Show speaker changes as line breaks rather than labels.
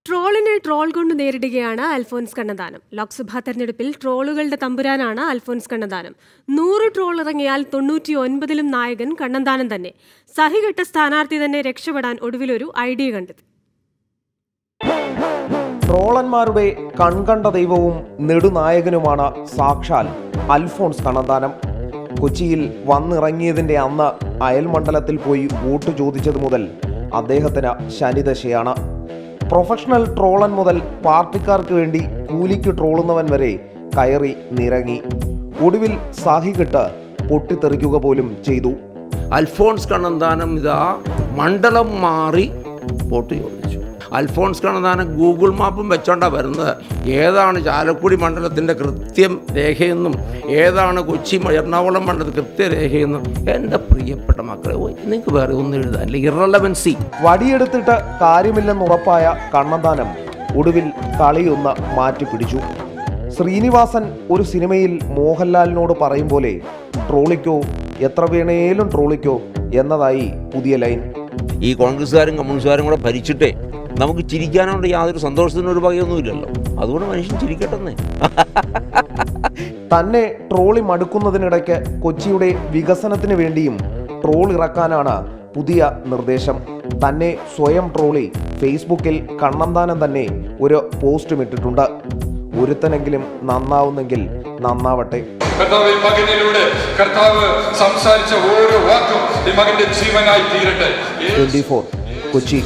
ട്രോളിനെ troll കൊണ്ട് നേരിടുകയാണ് അൽഫോൻസ് കണ്ണന്താനം. ലോക്സഭാ തെരഞ്ഞെടുപ്പിൽ ട്രോളുകളുടെ തമ്പുരാനാണ് അൽഫോൻസ് കണ്ണന്താനം. 100 ട്രോൾ ഇറങ്ങിയാൽ 99-ലും നായകൻ കണ്ണന്താനം തന്നെ. സഹികെട്ട സ്ഥാനാർത്ഥി തന്നെ രക്ഷപ്പെടാൻ ഒടുവിലൊരു ഐഡിയ കണ്ടെത്തി.
ട്രോളന്മാരുടെ കൺകണ്ട ദൈവവും നെടുനായകനുമാണ് സാക്ഷാൽ അൽഫോൻസ് കണ്ണന്താനം. കൊച്ചിയിൽ വന്നിറങ്ങിയതിന്റെ അന്ന് അയൽമണ്ഡലത്തിൽ പോയി വോട്ട് ചോദിച്ചത് മുതൽ അദ്ദേഹത്തിന് ശനിദശയാണ്. പ്രൊഫഷണൽ ട്രോളൻ മുതൽ പാർട്ടിക്കാർക്ക് വേണ്ടി കൂലിക്ക് ട്രോളുന്നവൻ വരെ കയറി നിരങ്ങി. ഒടുവിൽ സാഹികെട്ട് പൊട്ടിത്തെറിക്കുക പോലും ചെയ്തു.
അൽഫോൻസ് കണ്ണന്താനം ഇതാ മണ്ഡലം മാറി വോട്ട് ചോദിച്ചു. അൽഫോൻസ് കണ്ണന്താനം ഗൂഗിൾ മാപ്പും വെച്ചോണ്ടാ വരുന്നത്. ഏതാണ് ചാലക്കുടി മണ്ഡലത്തിൻ്റെ കൃത്യം രേഖയെന്നും ഏതാണ് കൊച്ചി എറണാകുളം മണ്ഡലത്തിൽ കൃത്യരേഖയെന്നും എൻ്റെ പ്രിയപ്പെട്ട മക്കളെ നിങ്ങൾക്ക് വേറെ ഒന്നും എഴുതാനില്ല. ഇറലവൻസി
വടിയെടുത്തിട്ട് കാര്യമില്ലെന്നുറപ്പായ കണ്ണന്താനം ഒടുവിൽ കളിയൊന്ന് മാറ്റിപ്പിടിച്ചു. ശ്രീനിവാസൻ ഒരു സിനിമയിൽ മോഹൻലാലിനോട് പറയും പോലെ ട്രോളിക്കോ, എത്ര വേണേലും ട്രോളിക്കോ എന്നതായി പുതിയ ലൈൻ.
ഈ കോൺഗ്രസ്സുകാരും കമ്മ്യൂണിസ്റ്റുകാരും കൂടെ ഭരിച്ചിട്ടേ നമുക്ക് ചിരിക്കാനോണ്ട് യാതൊരു സന്തോഷത്തിനൊരു വകയൊന്നുമില്ലല്ലോ. അതുകൊണ്ട് മനുഷ്യൻ ചിരിക്കട്ടെന്നേ.
തന്നെ ട്രോളി മടുക്കുന്നതിനിടയ്ക്ക് കൊച്ചിയുടെ വികസനത്തിന് വേണ്ടിയും ട്രോൾ ഇറക്കാനാണ് പുതിയ നിർദ്ദേശം. തന്നെ സ്വയം ട്രോളി ഫേസ്ബുക്കിൽ കണ്ണന്താനം തന്നെ ഒരു പോസ്റ്റും ഇട്ടിട്ടുണ്ട്. ഒരുത്തനെങ്കിലും നന്നാവുന്നെങ്കിൽ നന്നാവട്ടെ.
കർത്താവ് മകനിലൂടെ കർത്താവ് സംസാരിച്ച ഓരോ വാക്കും ഈ മകന്റെ ജീവനായി തീരട്ടെ.
24 കൊച്ചി.